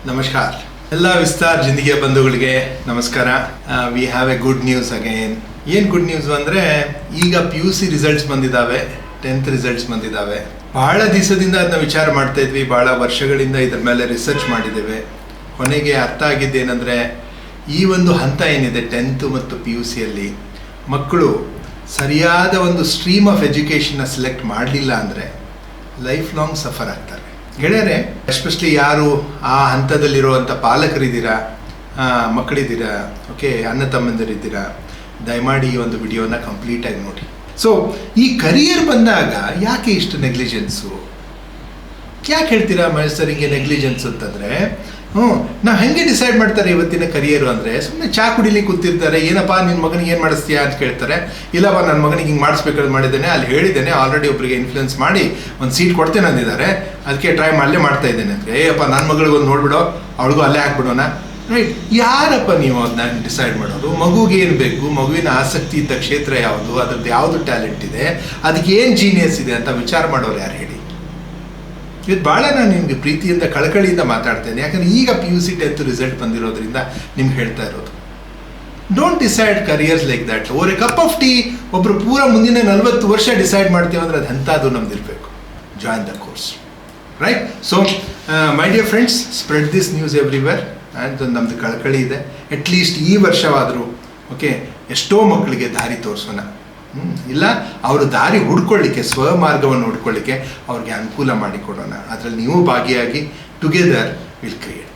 ನಮಸ್ಕಾರ ಎಲ್ಲ ವಿಸ್ತಾರ್ ಜಿಂದಗಿಯ ಬಂಧುಗಳಿಗೆ ನಮಸ್ಕಾರ. We have A good news again. ಏನು ಗುಡ್ ನ್ಯೂಸ್ ಅಂದರೆ ಈಗ PUC ರಿಸಲ್ಟ್ಸ್ ಬಂದಿದ್ದಾವೆ, 10th ರಿಸಲ್ಟ್ಸ್ ಬಂದಿದ್ದಾವೆ. ಬಹಳ ದಿವಸದಿಂದ ಅದನ್ನ ವಿಚಾರ ಮಾಡ್ತಾ ಇದ್ವಿ, ಬಹಳ ವರ್ಷಗಳಿಂದ ಇದ್ರ ಮೇಲೆ ರಿಸರ್ಚ್ ಮಾಡಿದ್ದೇವೆ. ಕೊನೆಗೆ ಅರ್ಥ ಆಗಿದ್ದೇನೆಂದರೆ ಈ ಒಂದು ಹಂತ ಏನಿದೆ 10th ಮತ್ತು PUCಯಲ್ಲಿ ಮಕ್ಕಳು ಸರಿಯಾದ ಒಂದು ಸ್ಟ್ರೀಮ್ ಆಫ್ ಎಜುಕೇಷನ್ನ ಸೆಲೆಕ್ಟ್ ಮಾಡಲಿಲ್ಲ ಅಂದರೆ ಲೈಫ್ ಲಾಂಗ್ ಸಫರ್ ಆಗ್ತಾರೆ. ಗೆಳೆಯರೆ, ಎಸ್ಪೆಷಲಿ ಯಾರು ಆ ಹಂತದಲ್ಲಿರುವಂಥ ಪಾಲಕರಿದ್ದೀರಾ, ಮಕ್ಕಳಿದ್ದೀರಾ, ಓಕೆ, ಅಣ್ಣ ತಮ್ಮಂದಿರಿದ್ದೀರಾ, ದಯಮಾಡಿ ಈ ಒಂದು ವಿಡಿಯೋನ ಕಂಪ್ಲೀಟಾಗಿ ನೋಡಿ. ಸೊ ಈ ಕರಿಯರ್ ಬಂದಾಗ ಯಾಕೆ ಇಷ್ಟು ನೆಗ್ಲಿಜೆನ್ಸು? ಯಾಕೆ ಹೇಳ್ತೀರಾ ಮಹೇಶ್ ಸರ್ ಹಿಂಗೆ ನೆಗ್ಲಿಜೆನ್ಸ್ ಅಂತಂದರೆ, ನಾವು ಹೆಂಗೆ ಡಿಸೈಡ್ ಮಾಡ್ತಾರೆ ಇವತ್ತಿನ ಕರಿಯರು ಅಂದರೆ, ಸುಮ್ಮನೆ ಚಾ ಕುಡಿಲಿಕ್ಕೆ ಕೂತಿರ್ತಾರೆ. ಏನಪ್ಪ ನಿನ್ನ ಮಗನಿಗೆ ಏನು ಮಾಡಿಸ್ತೀಯಾ ಅಂತ ಕೇಳ್ತಾರೆ. ಇಲ್ಲಪ್ಪ ನನ್ನ ಮಗನಿಗೆ ಹಿಂಗೆ ಮಾಡಿಸ್ಬೇಕಾದ್ರೆ ಮಾಡಿದ್ದೇನೆ, ಅಲ್ಲಿ ಹೇಳಿದ್ದೇನೆ, ಆಲ್ರೆಡಿ ಒಬ್ಬರಿಗೆ ಇನ್ಫ್ಲುಯೆನ್ಸ್ ಮಾಡಿ ಒಂದು ಸೀಟ್ ಕೊಡ್ತೇನೆ ಅಂದಿದ್ದಾರೆ, ಅದಕ್ಕೆ ಟ್ರೈ ಮಾಡಲೇ ಮಾಡ್ತಾ ಇದ್ದೇನೆ ಅಂತ. ಏಯಪ್ಪ ನನ್ನ ಮಗಳಿಗೆ ಒಂದು ನೋಡ್ಬಿಡೋ, ಅವಳಿಗೂ ಅಲ್ಲೇ ಹಾಕ್ಬಿಡೋಣ. ರೈಟ್, ಯಾರಪ್ಪ ನೀವು ಅದನ್ನ ಡಿಸೈಡ್ ಮಾಡೋದು? ಮಗುಗೆ ಏನು ಬೇಕು, ಮಗುವಿನ ಆಸಕ್ತಿ ಇದ್ದ ಕ್ಷೇತ್ರ ಯಾವುದು, ಅದ್ರದ್ದು ಯಾವುದು ಟ್ಯಾಲೆಂಟ್ ಇದೆ, ಅದಕ್ಕೆ ಏನು ಜೀನಿಯಸ್ ಇದೆ ಅಂತ ವಿಚಾರ ಮಾಡೋರು ಯಾರು ಹೇಳಿ? ಇದು ಭಾಳ ನಾನು ನಿಮಗೆ ಪ್ರೀತಿಯಿಂದ ಕಳಕಳಿಯಿಂದ ಮಾತಾಡ್ತೇನೆ. ಯಾಕಂದರೆ ಈಗ PUC 10th ರಿಸಲ್ಟ್ ಬಂದಿರೋದ್ರಿಂದ ನಿಮ್ಗೆ ಹೇಳ್ತಾ ಇರೋದು, don't decide careers like that over A cup of tea. ಒಬ್ಬರು ಪೂರ ಮುಂದಿನ 40 ವರ್ಷ ಡಿಸೈಡ್ ಮಾಡ್ತೀವಿ ಅಂದರೆ ಅದು ಎಂಥದ್ದು ನಮ್ದು ಇರಬೇಕು. Join the course, right? So my dear friends, spread this news everywhere. ಅಂತ ನಮ್ಮದು ಕಳಕಳಿ ಇದೆ. ಅಟ್ಲೀಸ್ಟ್ ಈ ವರ್ಷವಾದರೂ ಓಕೆ ಎಷ್ಟೋ ಮಕ್ಕಳಿಗೆ ದಾರಿ ತೋರಿಸೋಣ. ಇಲ್ಲ ಅವರು ದಾರಿ ಹುಡ್ಕೊಳ್ಳಿಕ್ಕೆ, ಸ್ವಮಾರ್ಗವನ್ನು ಹುಡ್ಕೊಳ್ಳಿಕ್ಕೆ ಅವ್ರಿಗೆ ಅನುಕೂಲ ಮಾಡಿಕೊಡೋಣ. ಅದರಲ್ಲಿ ನೀವು ಭಾಗಿಯಾಗಿ ಟುಗೆದರ್ ವಿಲ್ ಕ್ರಿಯೇಟ್.